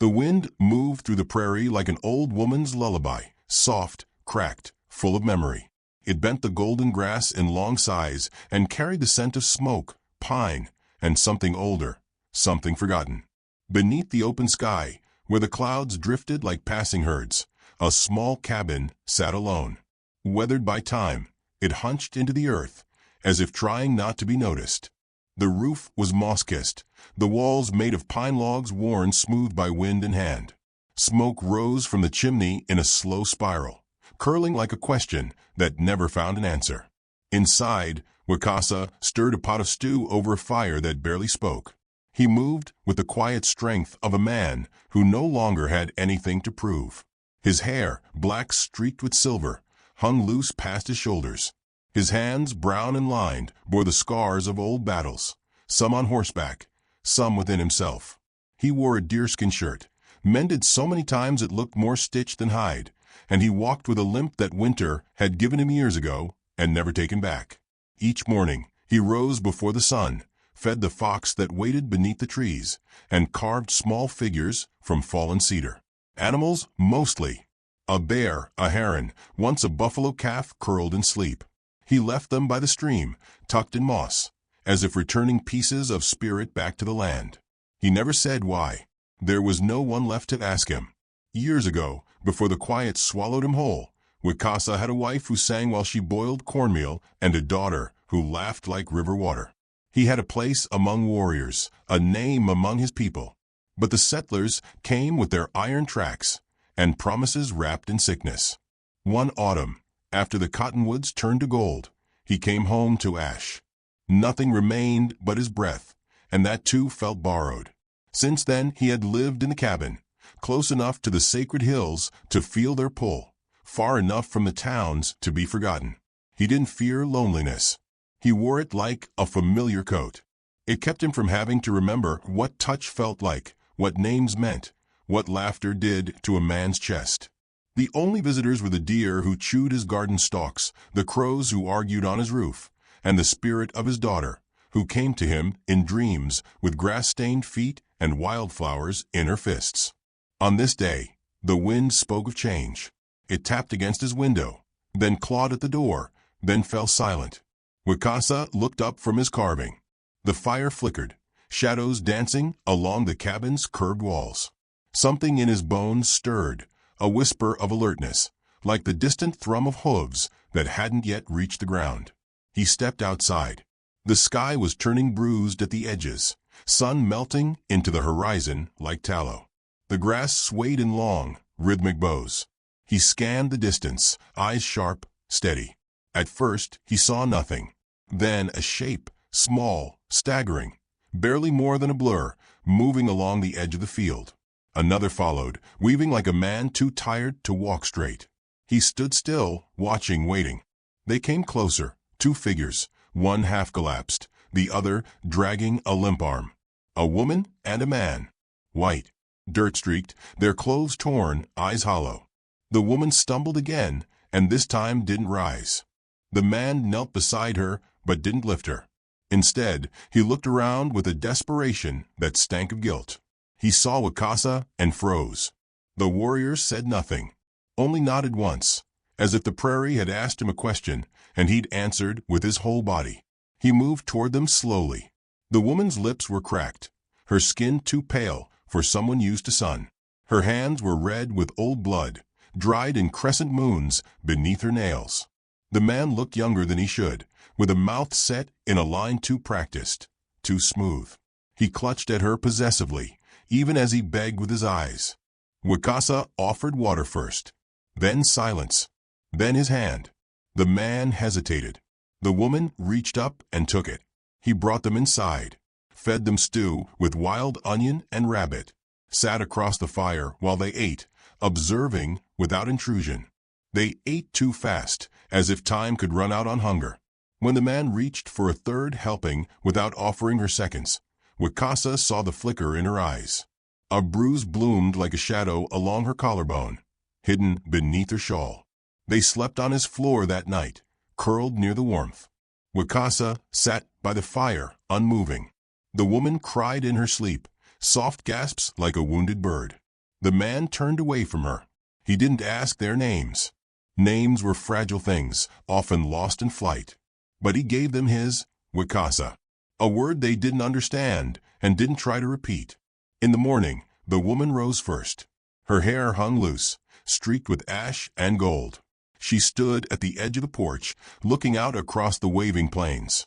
The wind moved through the prairie like an old woman's lullaby, soft, cracked, full of memory. It bent the golden grass in long sighs and carried the scent of smoke, pine, and something older, something forgotten. Beneath the open sky, where the clouds drifted like passing herds, a small cabin sat alone. Weathered by time, it hunched into the earth, as if trying not to be noticed. The roof was moss-kissed, the walls made of pine logs worn smooth by wind and hand. Smoke rose from the chimney in a slow spiral, curling like a question that never found an answer. Inside, Wicasa stirred a pot of stew over a fire that barely spoke. He moved with the quiet strength of a man who no longer had anything to prove. His hair, black streaked with silver, hung loose past his shoulders. His hands, brown and lined, bore the scars of old battles, some on horseback, some within himself. He wore a deerskin shirt, mended so many times it looked more stitched than hide, and he walked with a limp that winter had given him years ago and never taken back. Each morning, he rose before the sun, fed the fox that waited beneath the trees, and carved small figures from fallen cedar. Animals, mostly. A bear, a heron, once a buffalo calf curled in sleep. He left them by the stream, tucked in moss, as if returning pieces of spirit back to the land. He never said why. There was no one left to ask him. Years ago, before the quiet swallowed him whole, Wicasa had a wife who sang while she boiled cornmeal and a daughter who laughed like river water. He had a place among warriors, a name among his people. But the settlers came with their iron tracks and promises wrapped in sickness. One autumn, after the cottonwoods turned to gold, he came home to ash. Nothing remained but his breath, and that too felt borrowed. Since then he had lived in the cabin, close enough to the sacred hills to feel their pull, far enough from the towns to be forgotten. He didn't fear loneliness. He wore it like a familiar coat. It kept him from having to remember what touch felt like, what names meant, what laughter did to a man's chest. The only visitors were the deer who chewed his garden stalks, the crows who argued on his roof, and the spirit of his daughter, who came to him in dreams with grass-stained feet and wildflowers in her fists. On this day, the wind spoke of change. It tapped against his window, then clawed at the door, then fell silent. Wicasa looked up from his carving. The fire flickered, shadows dancing along the cabin's curved walls. Something in his bones stirred, a whisper of alertness, like the distant thrum of hooves that hadn't yet reached the ground. He stepped outside. The sky was turning bruised at the edges, sun melting into the horizon like tallow. The grass swayed in long, rhythmic bows. He scanned the distance, eyes sharp, steady. At first, he saw nothing. Then a shape, small, staggering, barely more than a blur, moving along the edge of the field. Another followed, weaving like a man too tired to walk straight. He stood still, watching, waiting. They came closer, two figures, one half collapsed, the other dragging a limp arm. A woman and a man. White, dirt-streaked, their clothes torn, eyes hollow. The woman stumbled again, and this time didn't rise. The man knelt beside her, but didn't lift her. Instead, he looked around with a desperation that stank of guilt. He saw Wicasa and froze. The warrior said nothing, only nodded once, as if the prairie had asked him a question, and he'd answered with his whole body. He moved toward them slowly. The woman's lips were cracked, her skin too pale for someone used to sun. Her hands were red with old blood, dried in crescent moons beneath her nails. The man looked younger than he should, with a mouth set in a line too practiced, too smooth. He clutched at her possessively, even as he begged with his eyes. Wicasa offered water first, then silence, then his hand. The man hesitated. The woman reached up and took it. He brought them inside, fed them stew with wild onion and rabbit, sat across the fire while they ate, observing without intrusion. They ate too fast, as if time could run out on hunger. When the man reached for a third helping without offering her seconds, Wicasa saw the flicker in her eyes. A bruise bloomed like a shadow along her collarbone, hidden beneath her shawl. They slept on his floor that night, curled near the warmth. Wicasa sat by the fire, unmoving. The woman cried in her sleep, soft gasps like a wounded bird. The man turned away from her. He didn't ask their names. Names were fragile things, often lost in flight. But he gave them his, Wicasa, a word they didn't understand and didn't try to repeat. In the morning, the woman rose first. Her hair hung loose, streaked with ash and gold. She stood at the edge of the porch, looking out across the waving plains.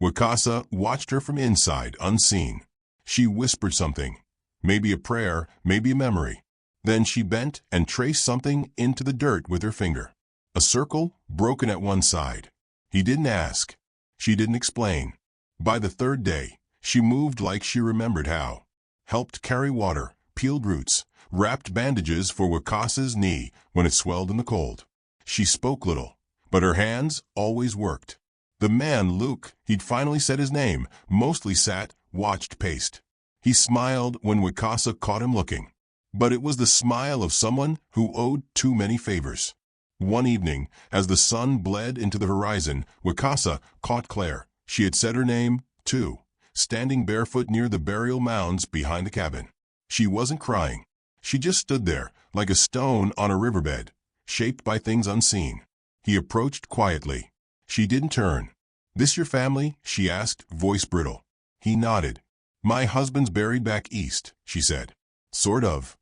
Wicasa watched her from inside, unseen. She whispered something, maybe a prayer, maybe a memory. Then she bent and traced something into the dirt with her finger. A circle broken at one side. He didn't ask. She didn't explain. By the third day, she moved like she remembered how. Helped carry water, peeled roots, wrapped bandages for Wicasa's knee when it swelled in the cold. She spoke little, but her hands always worked. The man, Luke, he'd finally said his name, mostly sat, watched, paced. He smiled when Wicasa caught him looking. But it was the smile of someone who owed too many favors. One evening, as the sun bled into the horizon, Wicasa caught Claire. She had said her name, too, standing barefoot near the burial mounds behind the cabin. She wasn't crying. She just stood there, like a stone on a riverbed, shaped by things unseen. He approached quietly. She didn't turn. "This your family?" she asked, voice brittle. He nodded. "My husband's buried back east," she said. "Sort of."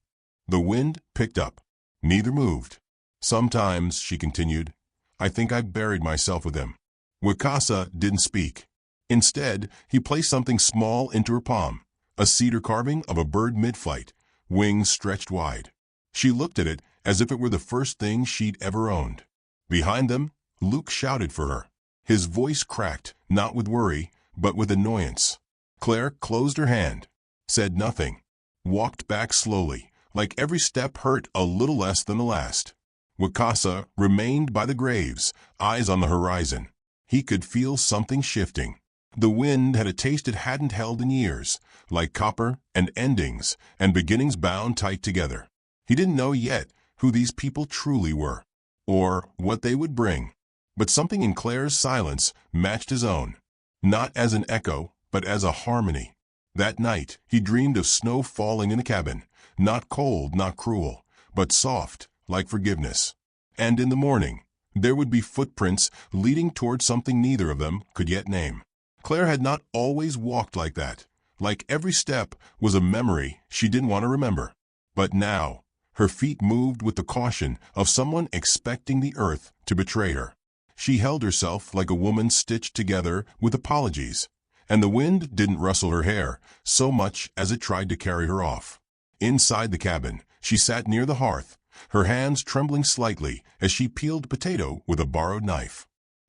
The wind picked up. Neither moved. "Sometimes," she continued, "I think I've buried myself with him." Wicasa didn't speak. Instead, he placed something small into her palm, a cedar carving of a bird mid-flight, wings stretched wide. She looked at it as if it were the first thing she'd ever owned. Behind them, Luke shouted for her. His voice cracked, not with worry, but with annoyance. Claire closed her hand, said nothing, walked back slowly, like every step hurt a little less than the last. Wicasa remained by the graves, eyes on the horizon. He could feel something shifting. The wind had a taste it hadn't held in years, like copper and endings and beginnings bound tight together. He didn't know yet who these people truly were, or what they would bring. But something in Claire's silence matched his own, not as an echo, but as a harmony. That night, he dreamed of snow falling in the cabin, not cold, not cruel, but soft, like forgiveness. And in the morning, there would be footprints leading toward something neither of them could yet name. Claire had not always walked like that. Like every step was a memory she didn't want to remember. But now, her feet moved with the caution of someone expecting the earth to betray her. She held herself like a woman stitched together with apologies, and the wind didn't rustle her hair so much as it tried to carry her off. Inside the cabin, she sat near the hearth, her hands trembling slightly as she peeled potato with a borrowed knife.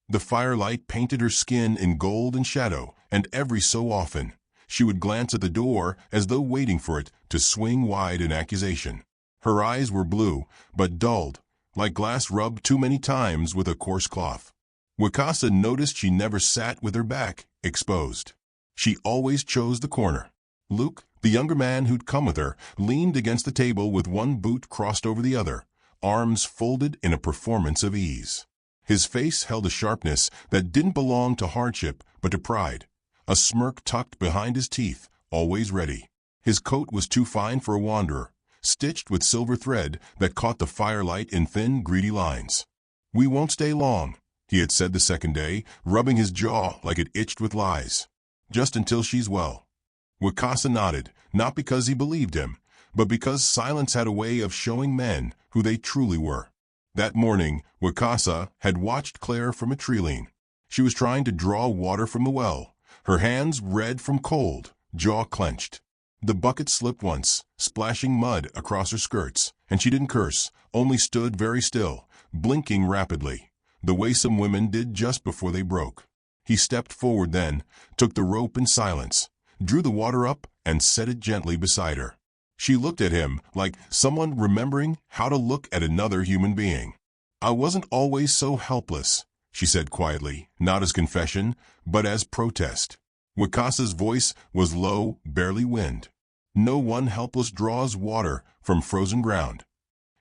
The firelight painted her skin in gold and shadow, and every so often, she would glance at the door as though waiting for it to swing wide in accusation. Her eyes were blue, but dulled, like glass rubbed too many times with a coarse cloth. Wicasa noticed she never sat with her back exposed. She always chose the corner. Luke, the younger man who'd come with her, leaned against the table with one boot crossed over the other, arms folded in a performance of ease. His face held a sharpness that didn't belong to hardship but to pride, a smirk tucked behind his teeth, always ready. His coat was too fine for a wanderer, stitched with silver thread that caught the firelight in thin, greedy lines. "We won't stay long," he had said the second day, rubbing his jaw like it itched with lies. "Just until she's well." Wicasa nodded, not because he believed him, but because silence had a way of showing men who they truly were. That morning, Wicasa had watched Claire from a tree-lean. She was trying to draw water from the well, her hands red from cold, jaw clenched. The bucket slipped once, splashing mud across her skirts, and she didn't curse, only stood very still, blinking rapidly, the way some women did just before they broke. He stepped forward then, took the rope in silence, drew the water up, and set it gently beside her. She looked at him like someone remembering how to look at another human being. "I wasn't always so helpless," she said quietly, not as confession, but as protest. Wicasa's voice was low, barely wind. No one helpless draws water from frozen ground.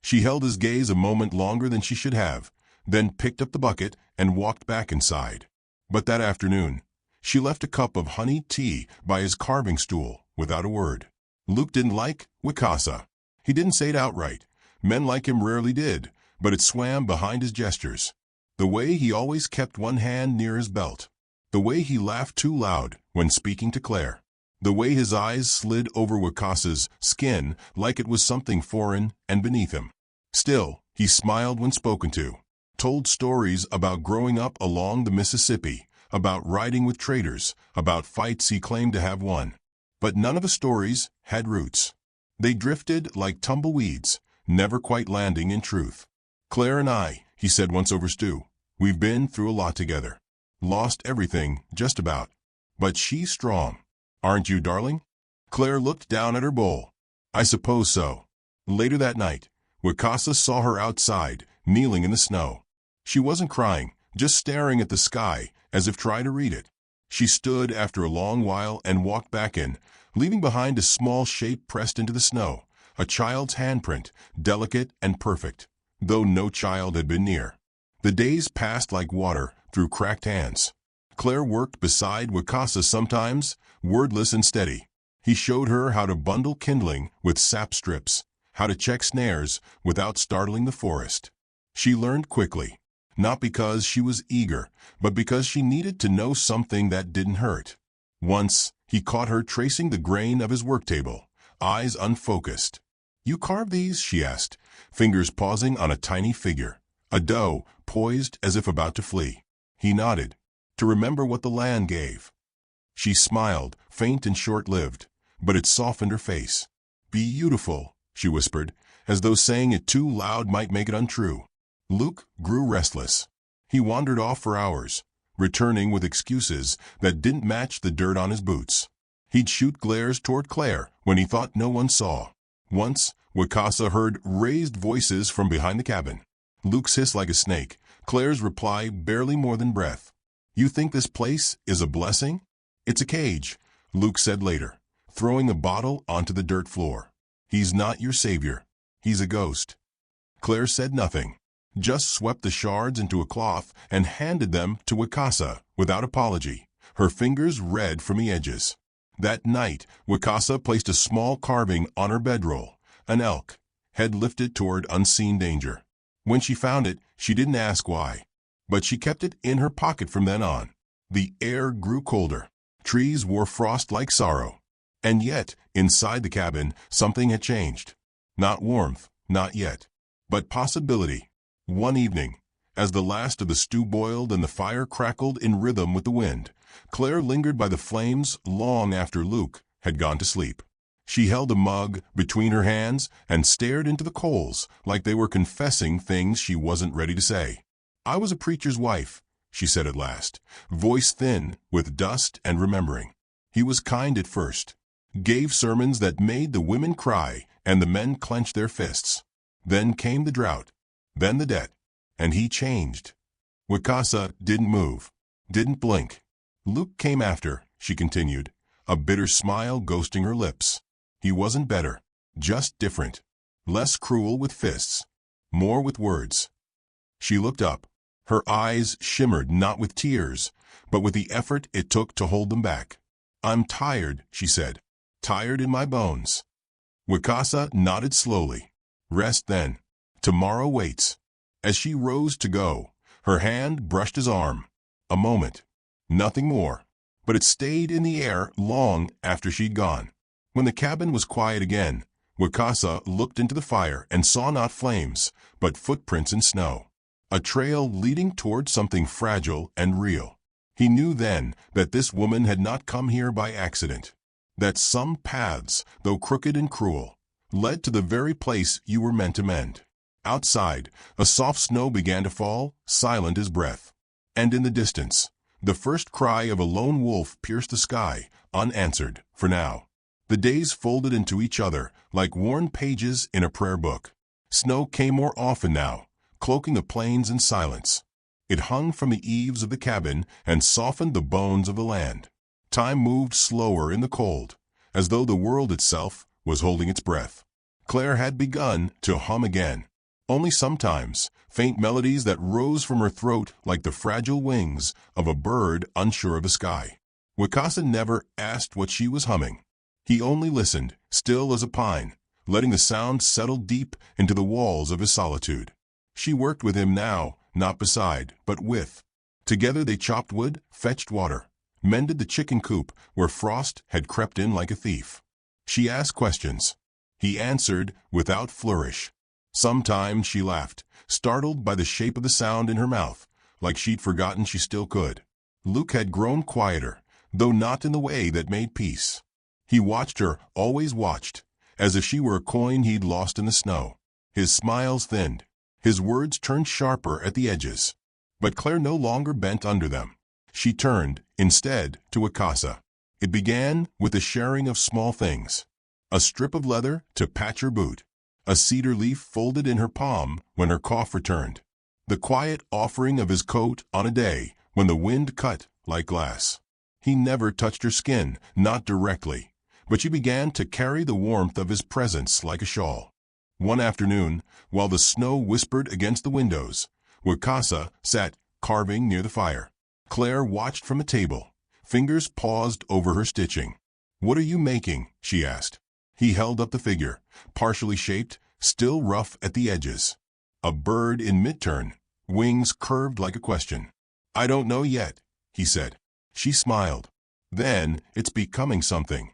She held his gaze a moment longer than she should have, then picked up the bucket and walked back inside. But that afternoon, she left a cup of honey tea by his carving stool without a word. Luke didn't like Wicasa. He didn't say it outright. Men like him rarely did, but it swam behind his gestures. The way he always kept one hand near his belt. The way he laughed too loud when speaking to Claire. The way his eyes slid over Wicasa's skin like it was something foreign and beneath him. Still, he smiled when spoken to. Told stories about growing up along the Mississippi, about riding with traders, about fights he claimed to have won. But none of the stories had roots. They drifted like tumbleweeds, never quite landing in truth. Claire and I, he said once over stew, we've been through a lot together. Lost everything, just about. But she's strong. Aren't you, darling? Claire looked down at her bowl. I suppose so. Later that night, Wicasa saw her outside, kneeling in the snow. She wasn't crying, just staring at the sky, as if trying to read it. She stood after a long while and walked back in, leaving behind a small shape pressed into the snow, a child's handprint, delicate and perfect, though no child had been near. The days passed like water through cracked hands. Claire worked beside Wicasa sometimes, wordless and steady. He showed her how to bundle kindling with sap strips, how to check snares without startling the forest. She learned quickly, not because she was eager, but because she needed to know something that didn't hurt. Once, he caught her tracing the grain of his work table, eyes unfocused. You carve these? She asked, fingers pausing on a tiny figure, a doe poised as if about to flee. He nodded, to remember what the land gave. She smiled, faint and short-lived, but it softened her face. Beautiful, she whispered, as though saying it too loud might make it untrue. Luke grew restless. He wandered off for hours, returning with excuses that didn't match the dirt on his boots. He'd shoot glares toward Claire when he thought no one saw. Once, Wicasa heard raised voices from behind the cabin. Luke's hiss like a snake, Claire's reply barely more than breath. You think this place is a blessing? It's a cage, Luke said later, throwing a bottle onto the dirt floor. He's not your savior. He's a ghost. Claire said nothing, just swept the shards into a cloth and handed them to Wicasa without apology, her fingers red from the edges. That night, Wicasa placed a small carving on her bedroll, an elk, head lifted toward unseen danger. When she found it, she didn't ask why, but she kept it in her pocket from then on. The air grew colder. Trees wore frost like sorrow. And yet, inside the cabin, something had changed. Not warmth, not yet, but possibility. One evening, as the last of the stew boiled and the fire crackled in rhythm with the wind, Claire lingered by the flames long after Luke had gone to sleep. She held a mug between her hands and stared into the coals like they were confessing things she wasn't ready to say. I was a preacher's wife, she said at last, voice thin with dust and remembering. He was kind at first, gave sermons that made the women cry and the men clench their fists. Then came the drought, then the debt, and he changed. Wicasa didn't move, didn't blink. Luke came after, she continued, a bitter smile ghosting her lips. He wasn't better, just different, less cruel with fists, more with words. She looked up. Her eyes shimmered not with tears, but with the effort it took to hold them back. I'm tired, she said, tired in my bones. Wicasa nodded slowly. Rest then. Tomorrow waits. As she rose to go, her hand brushed his arm. A moment. Nothing more. But it stayed in the air long after she'd gone. When the cabin was quiet again, Wicasa looked into the fire and saw not flames, but footprints in snow. A trail leading toward something fragile and real. He knew then that this woman had not come here by accident. That some paths, though crooked and cruel, led to the very place you were meant to mend. Outside, a soft snow began to fall, silent as breath. And in the distance, the first cry of a lone wolf pierced the sky, unanswered, for now. The days folded into each other like worn pages in a prayer book. Snow came more often now, cloaking the plains in silence. It hung from the eaves of the cabin and softened the bones of the land. Time moved slower in the cold, as though the world itself was holding its breath. Claire had begun to hum again. Only sometimes, faint melodies that rose from her throat like the fragile wings of a bird unsure of the sky. Wicasa never asked what she was humming. He only listened, still as a pine, letting the sound settle deep into the walls of his solitude. She worked with him now, not beside, but with. Together they chopped wood, fetched water, mended the chicken coop where frost had crept in like a thief. She asked questions. He answered without flourish. Sometimes she laughed, startled by the shape of the sound in her mouth, like she'd forgotten she still could. Luke had grown quieter, though not in the way that made peace. He watched her, always watched, as if she were a coin he'd lost in the snow. His smiles thinned. His words turned sharper at the edges. But Claire no longer bent under them. She turned, instead, to Wicasa. It began with the sharing of small things. A strip of leather to patch her boot. A cedar leaf folded in her palm when her cough returned. The quiet offering of his coat on a day when the wind cut like glass. He never touched her skin, not directly, but she began to carry the warmth of his presence like a shawl. One afternoon, while the snow whispered against the windows, Wicasa sat carving near the fire. Claire watched from a table. Fingers paused over her stitching. "What are you making?" she asked. He held up the figure, partially shaped, still rough at the edges. A bird in mid-turn, wings curved like a question. "I don't know yet," he said. She smiled. "Then it's becoming something."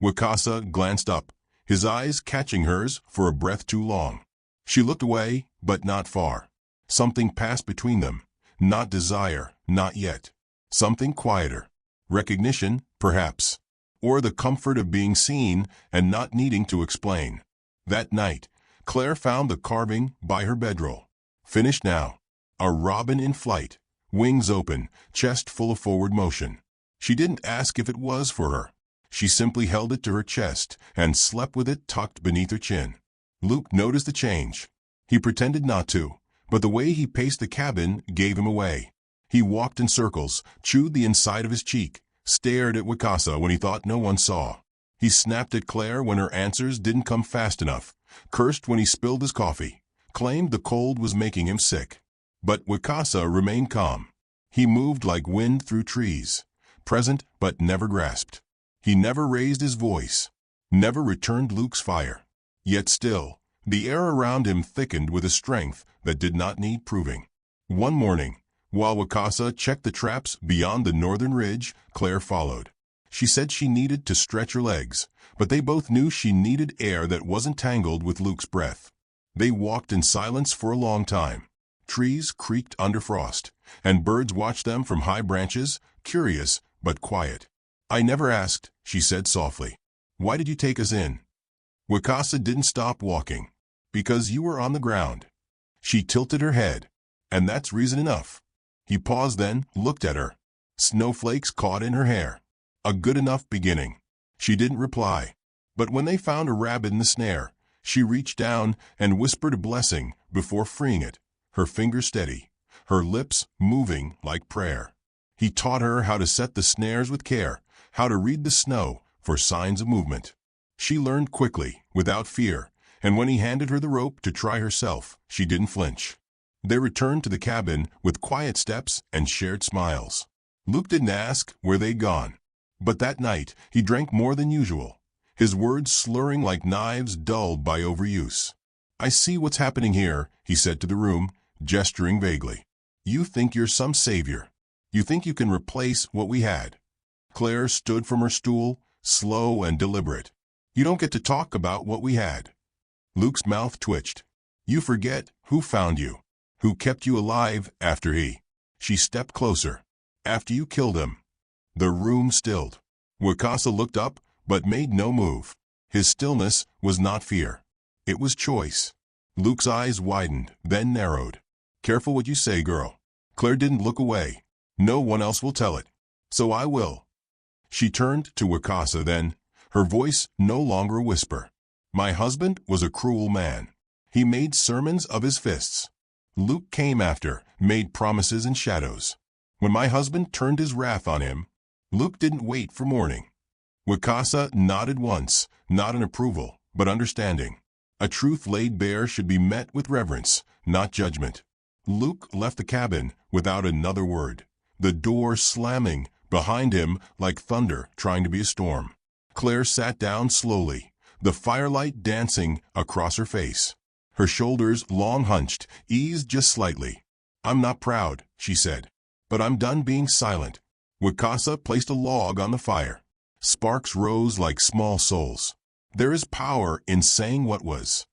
Wicasa glanced up, his eyes catching hers for a breath too long. She looked away, but not far. Something passed between them. Not desire, not yet. Something quieter. Recognition, perhaps. Or the comfort of being seen and not needing to explain. That night, Claire found the carving by her bedroll. Finished now. A robin in flight, wings open, chest full of forward motion. She didn't ask if it was for her. She simply held it to her chest and slept with it tucked beneath her chin. Luke noticed the change. He pretended not to, but the way he paced the cabin gave him away. He walked in circles, chewed the inside of his cheek, stared at Wicasa when he thought no one saw. He snapped at Claire when her answers didn't come fast enough, cursed when he spilled his coffee, claimed the cold was making him sick. But Wicasa remained calm. He moved like wind through trees, present but never grasped. He never raised his voice, never returned Luke's fire. Yet still, the air around him thickened with a strength that did not need proving. One morning, while Wicasa checked the traps beyond the northern ridge, Claire followed. She said she needed to stretch her legs, but they both knew she needed air that wasn't tangled with Luke's breath. They walked in silence for a long time. Trees creaked under frost, and birds watched them from high branches, curious but quiet. "I never asked," she said softly. "Why did you take us in?" Wicasa didn't stop walking. "Because you were on the ground." She tilted her head. "And that's reason enough." He paused, then looked at her. Snowflakes caught in her hair. A good enough beginning. She didn't reply. But when they found a rabbit in the snare, she reached down and whispered a blessing before freeing it, her fingers steady, her lips moving like prayer. He taught her how to set the snares with care, how to read the snow for signs of movement. She learned quickly, without fear, and when he handed her the rope to try herself, she didn't flinch. They returned to the cabin with quiet steps and shared smiles. Luke didn't ask where they'd gone. But that night, he drank more than usual, his words slurring like knives dulled by overuse. "I see what's happening here," he said to the room, gesturing vaguely. "You think you're some savior. You think you can replace what we had." Claire stood from her stool, slow and deliberate. "You don't get to talk about what we had." Luke's mouth twitched. "You forget who found you, who kept you alive after he." She stepped closer. "After you killed him." The room stilled. Wicasa looked up, but made no move. His stillness was not fear. It was choice. Luke's eyes widened, then narrowed. "Careful what you say, girl." Claire didn't look away. "No one else will tell it. So I will." She turned to Wicasa then, her voice no longer a whisper. "My husband was a cruel man. He made sermons of his fists. Luke came after, made promises in shadows. When my husband turned his wrath on him, Luke didn't wait for morning." Wicasa nodded once, not in approval, but understanding. A truth laid bare should be met with reverence, not judgment. Luke left the cabin without another word, the door slamming behind him like thunder trying to be a storm. Claire sat down slowly, the firelight dancing across her face. Her shoulders, long hunched, eased just slightly. "I'm not proud," she said, "but I'm done being silent." Wicasa placed a log on the fire. Sparks rose like small souls. There is power in saying what was.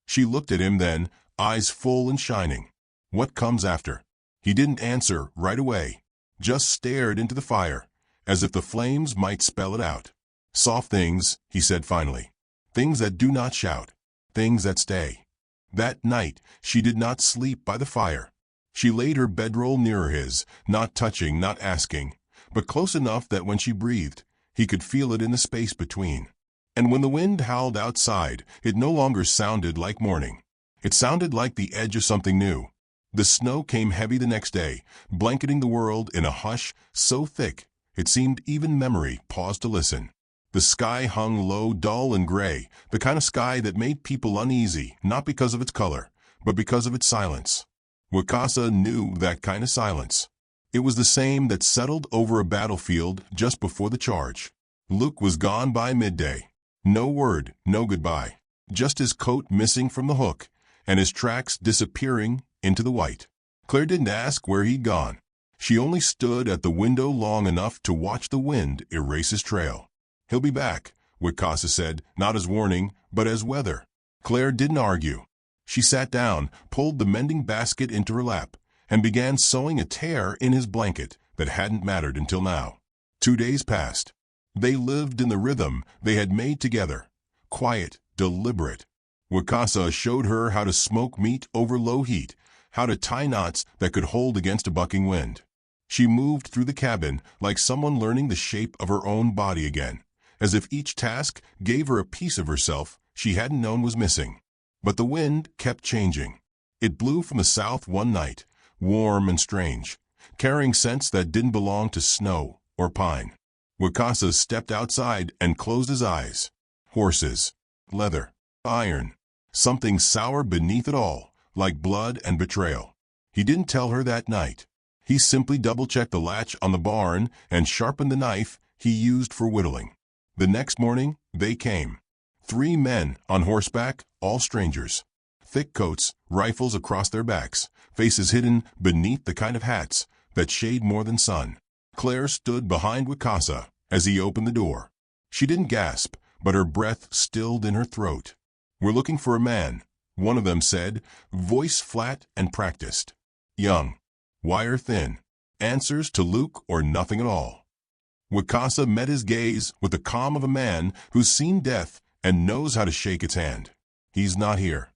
She looked at him then, eyes full and shining. "What comes after?" He didn't answer right away, just stared into the fire, as if the flames might spell it out. "Soft things," he said finally. "Things that do not shout. Things that stay." That night, she did not sleep by the fire. She laid her bedroll nearer his, not touching, not asking, but close enough that when she breathed, he could feel it in the space between. And when the wind howled outside, it no longer sounded like morning. It sounded like the edge of something new. The snow came heavy the next day, blanketing the world in a hush so thick it seemed even memory paused to listen. The sky hung low, dull and gray, the kind of sky that made people uneasy, not because of its color, but because of its silence. Wicasa knew that kind of silence. It was the same that settled over a battlefield just before the charge. Luke was gone by midday. No word, no goodbye. Just his coat missing from the hook, and his tracks disappearing into the white. Claire didn't ask where he'd gone. She only stood at the window long enough to watch the wind erase his trail. "He'll be back," Wicasa said, not as warning, but as weather. Claire didn't argue. She sat down, pulled the mending basket into her lap, and began sewing a tear in his blanket that hadn't mattered until now. 2 days passed. They lived in the rhythm they had made together. Quiet, deliberate. Wicasa showed her how to smoke meat over low heat, how to tie knots that could hold against a bucking wind. She moved through the cabin like someone learning the shape of her own body again, as if each task gave her a piece of herself she hadn't known was missing. But the wind kept changing. It blew from the south one night, warm and strange, carrying scents that didn't belong to snow or pine. Wicasa stepped outside and closed his eyes. Horses, leather, iron, something sour beneath it all, like blood and betrayal. He didn't tell her that night. He simply double-checked the latch on the barn and sharpened the knife he used for whittling. The next morning, they came. 3 men on horseback, all strangers. Thick coats, rifles across their backs, faces hidden beneath the kind of hats that shade more than sun. Claire stood behind Wicasa as he opened the door. She didn't gasp, but her breath stilled in her throat. "We're looking for a man," one of them said, voice flat and practiced. "Young, wire thin, answers to Luke or nothing at all." Wicasa met his gaze with the calm of a man who's seen death and knows how to shake its hand. "He's not here."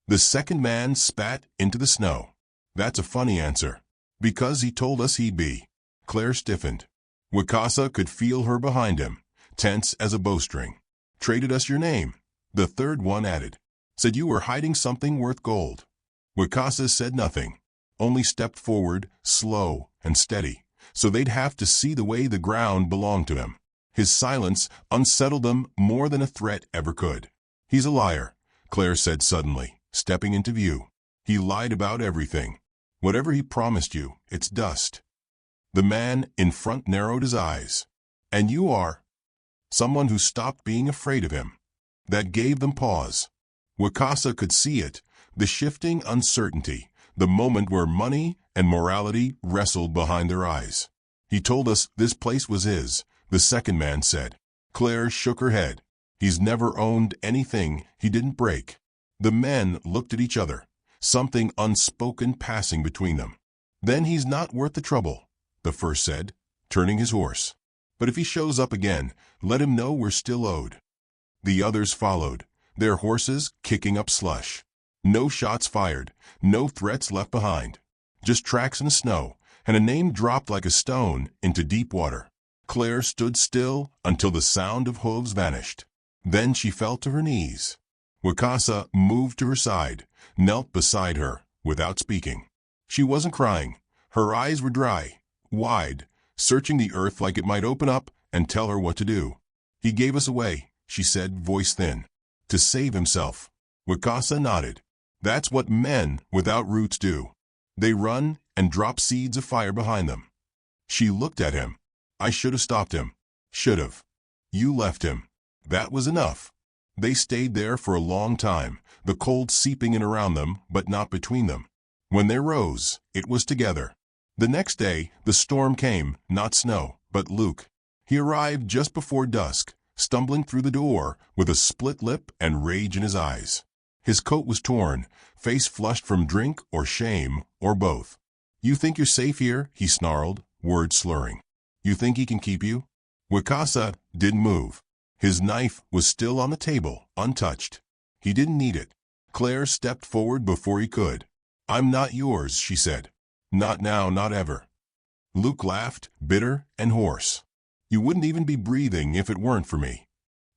The second man spat into the snow. "That's a funny answer." "Because he told us he'd be." Claire stiffened. Wicasa could feel her behind him, tense as a bowstring. "Traded us your name," the third one added. "Said you were hiding something worth gold." Wicasa said nothing, only stepped forward, slow and steady, so they'd have to see the way the ground belonged to him. His silence unsettled them more than a threat ever could. "He's a liar," Claire said suddenly, stepping into view. "He lied about everything. Whatever he promised you, it's dust." The man in front narrowed his eyes. "And you are?" Someone who stopped being afraid of him. That gave them pause. Wicasa could see it, the shifting uncertainty, the moment where money and morality wrestled behind their eyes. "He told us this place was his," the second man said. Claire shook her head. "He's never owned anything he didn't break." The men looked at each other, something unspoken passing between them. "Then he's not worth the trouble," the first said, turning his horse. "But if he shows up again, let him know we're still owed." The others followed, their horses kicking up slush. No shots fired, no threats left behind. Just tracks in the snow, and a name dropped like a stone into deep water. Claire stood still until the sound of hooves vanished. Then she fell to her knees. Wicasa moved to her side, knelt beside her, without speaking. She wasn't crying. Her eyes were dry, wide, searching the earth like it might open up and tell her what to do. "He gave us away," she said, voice thin. "To save himself." Wicasa nodded. "That's what men without roots do. They run and drop seeds of fire behind them." She looked at him. "I should have stopped him." "Should have." "You left him." "That was enough." They stayed there for a long time, the cold seeping in around them but not between them. When they rose, it was together. The next day, the storm came, not snow, but Luke. He arrived just before dusk, stumbling through the door with a split lip and rage in his eyes. His coat was torn, face flushed from drink or shame, or both. "You think you're safe here?" he snarled, words slurring. "You think he can keep you?" Wicasa didn't move. His knife was still on the table, untouched. He didn't need it. Claire stepped forward before he could. "I'm not yours," she said. "Not now, not ever." Luke laughed, bitter and hoarse. "You wouldn't even be breathing if it weren't for me."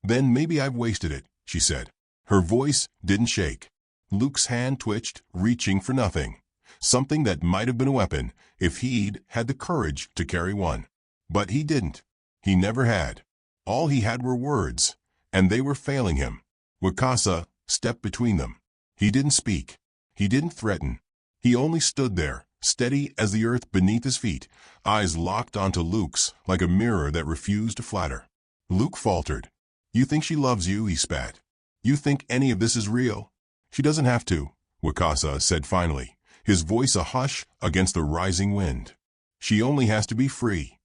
"Then maybe I've wasted it," she said. Her voice didn't shake. Luke's hand twitched, reaching for nothing. Something that might have been a weapon if he'd had the courage to carry one. But he didn't. He never had. All he had were words, and they were failing him. Wicasa stepped between them. He didn't speak. He didn't threaten. He only stood there, steady as the earth beneath his feet, eyes locked onto Luke's like a mirror that refused to flatter. Luke faltered. "You think she loves you?" he spat. "You think any of this is real?" "She doesn't have to," Wicasa said finally, his voice a hush against the rising wind. "She only has to be free."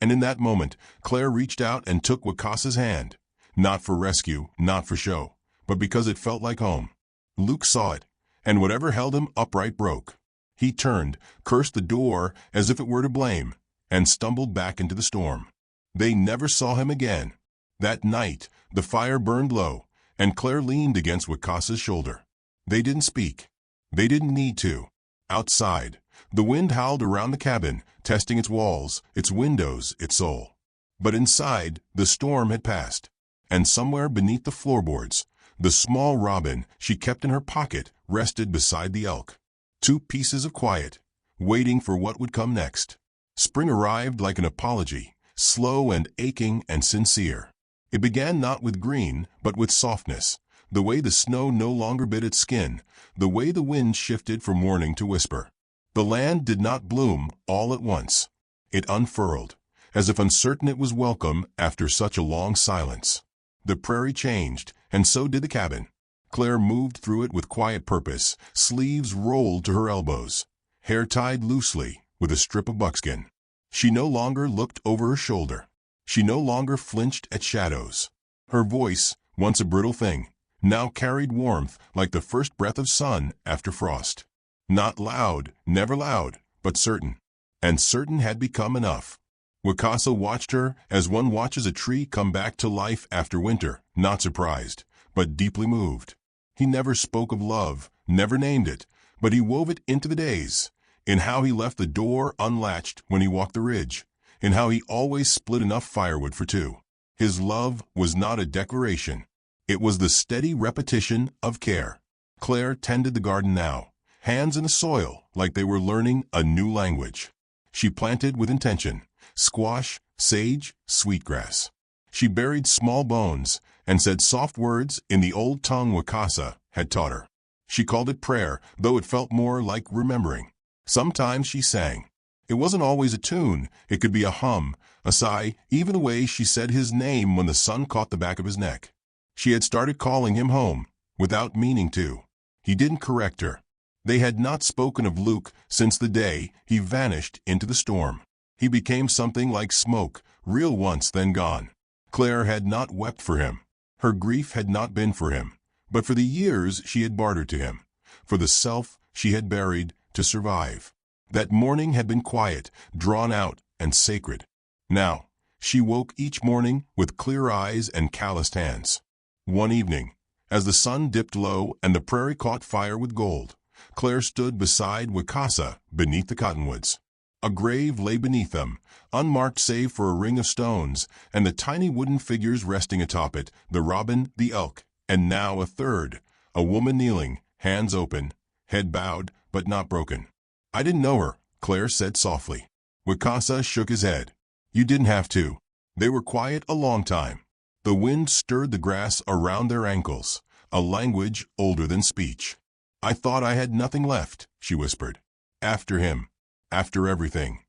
And in that moment, Claire reached out and took Wicasa's hand. Not for rescue, not for show, but because it felt like home. Luke saw it, and whatever held him upright broke. He turned, cursed the door as if it were to blame, and stumbled back into the storm. They never saw him again. That night, the fire burned low, and Claire leaned against Wicasa's shoulder. They didn't speak. They didn't need to. Outside, the wind howled around the cabin, testing its walls, its windows, its soul. But inside, the storm had passed, and somewhere beneath the floorboards, the small robin she kept in her pocket rested beside the elk. 2 pieces of quiet, waiting for what would come next. Spring arrived like an apology, slow and aching and sincere. It began not with green, but with softness, the way the snow no longer bit its skin, the way the wind shifted from warning to whisper. The land did not bloom all at once. It unfurled, as if uncertain it was welcome after such a long silence. The prairie changed, and so did the cabin. Claire moved through it with quiet purpose, sleeves rolled to her elbows, hair tied loosely with a strip of buckskin. She no longer looked over her shoulder. She no longer flinched at shadows. Her voice, once a brittle thing, now carried warmth like the first breath of sun after frost. Not loud, never loud, but certain. And certain had become enough. Wicasa watched her as one watches a tree come back to life after winter, not surprised, but deeply moved. He never spoke of love, never named it, but he wove it into the days, in how he left the door unlatched when he walked the ridge, in how he always split enough firewood for 2. His love was not a declaration. It was the steady repetition of care. Claire tended the garden now, hands in the soil like they were learning a new language. She planted with intention, squash, sage, sweetgrass. She buried small bones and said soft words in the old tongue Wicasa had taught her. She called it prayer, though it felt more like remembering. Sometimes she sang. It wasn't always a tune. It could be a hum, a sigh, even the way she said his name when the sun caught the back of his neck. She had started calling him home, without meaning to. He didn't correct her. They had not spoken of Luke since the day he vanished into the storm. He became something like smoke, real once then gone. Claire had not wept for him. Her grief had not been for him, but for the years she had bartered to him, for the self she had buried to survive. That morning had been quiet, drawn out, and sacred. Now, she woke each morning with clear eyes and calloused hands. One evening, as the sun dipped low and the prairie caught fire with gold, Claire stood beside Wicasa beneath the cottonwoods. A grave lay beneath them, unmarked save for a ring of stones, and the tiny wooden figures resting atop it, the robin, the elk, and now a third, a woman kneeling, hands open, head bowed, but not broken. "I didn't know her," Claire said softly. Wicasa shook his head. "You didn't have to." They were quiet a long time. The wind stirred the grass around their ankles, a language older than speech. "I thought I had nothing left," she whispered. "After him. After everything."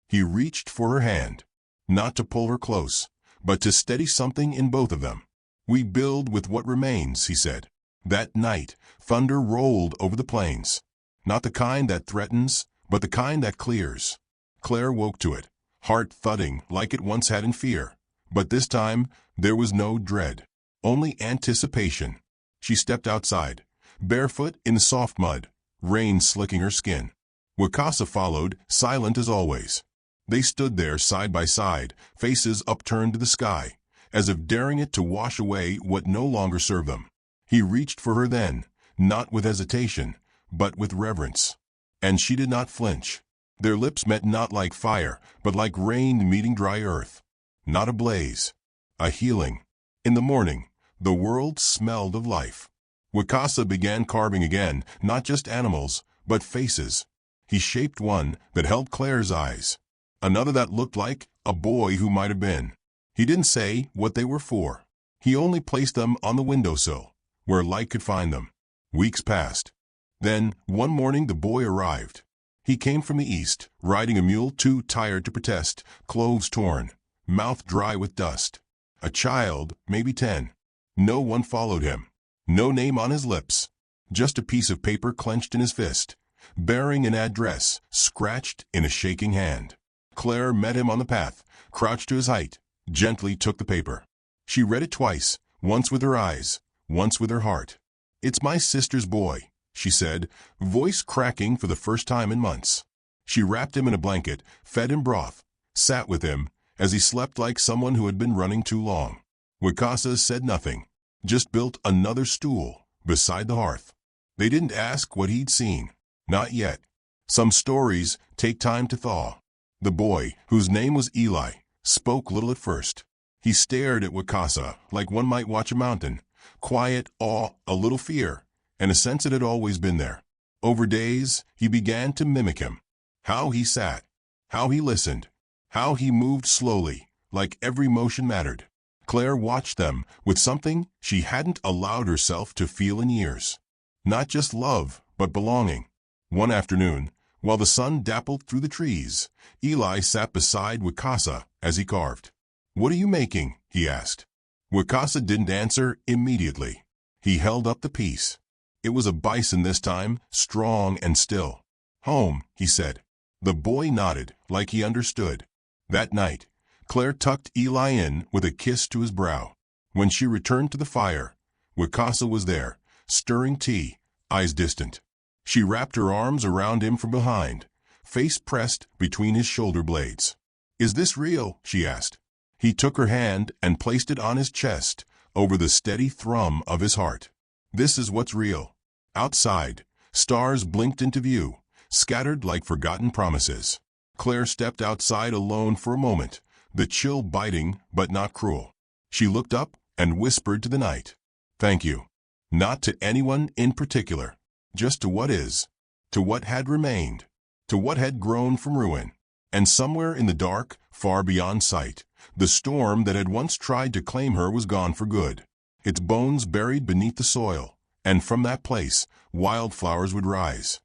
He reached for her hand, not to pull her close, but to steady something in both of them. "We build with what remains," he said. That night, thunder rolled over the plains. Not the kind that threatens, but the kind that clears. Claire woke to it, heart thudding like it once had in fear. But this time, there was no dread, only anticipation. She stepped outside, barefoot in the soft mud, rain slicking her skin. Wicasa followed, silent as always. They stood there side by side, faces upturned to the sky, as if daring it to wash away what no longer served them. He reached for her then, not with hesitation, but with reverence. And she did not flinch. Their lips met not like fire, but like rain meeting dry earth. Not a blaze, a healing. In the morning, the world smelled of life. Wicasa began carving again, not just animals, but faces. He shaped one that held Claire's eyes, another that looked like a boy who might have been. He didn't say what they were for. He only placed them on the windowsill, where light could find them. Weeks passed. Then, one morning the boy arrived. He came from the east, riding a mule too tired to protest, clothes torn, mouth dry with dust. A child, maybe 10. No one followed him. No name on his lips. Just a piece of paper clenched in his fist, bearing an address scratched in a shaking hand. Claire met him on the path, crouched to his height, gently took the paper. She read it twice, once with her eyes, once with her heart. "It's my sister's boy," she said, voice cracking for the first time in months. She wrapped him in a blanket, fed him broth, sat with him, as he slept like someone who had been running too long. Wicasa said nothing, just built another stool beside the hearth. They didn't ask what he'd seen. Not yet. Some stories take time to thaw. The boy, whose name was Eli, spoke little at first. He stared at Wicasa like one might watch a mountain. Quiet awe, a little fear, and a sense it had always been there. Over days, he began to mimic him. How he sat, how he listened, how he moved slowly, like every motion mattered. Claire watched them with something she hadn't allowed herself to feel in years. Not just love, but belonging. One afternoon, while the sun dappled through the trees, Eli sat beside Wicasa as he carved. "What are you making?" he asked. Wicasa didn't answer immediately. He held up the piece. It was a bison this time, strong and still. "Home," he said. The boy nodded, like he understood. That night, Claire tucked Eli in with a kiss to his brow. When she returned to the fire, Wicasa was there, stirring tea, eyes distant. She wrapped her arms around him from behind, face pressed between his shoulder blades. "Is this real?" she asked. He took her hand and placed it on his chest, over the steady thrum of his heart. "This is what's real." Outside, stars blinked into view, scattered like forgotten promises. Claire stepped outside alone for a moment, the chill biting but not cruel. She looked up and whispered to the night, "Thank you." Not to anyone in particular, just to what is, to what had remained, to what had grown from ruin. And somewhere in the dark, far beyond sight, the storm that had once tried to claim her was gone for good, its bones buried beneath the soil, and from that place wildflowers would rise.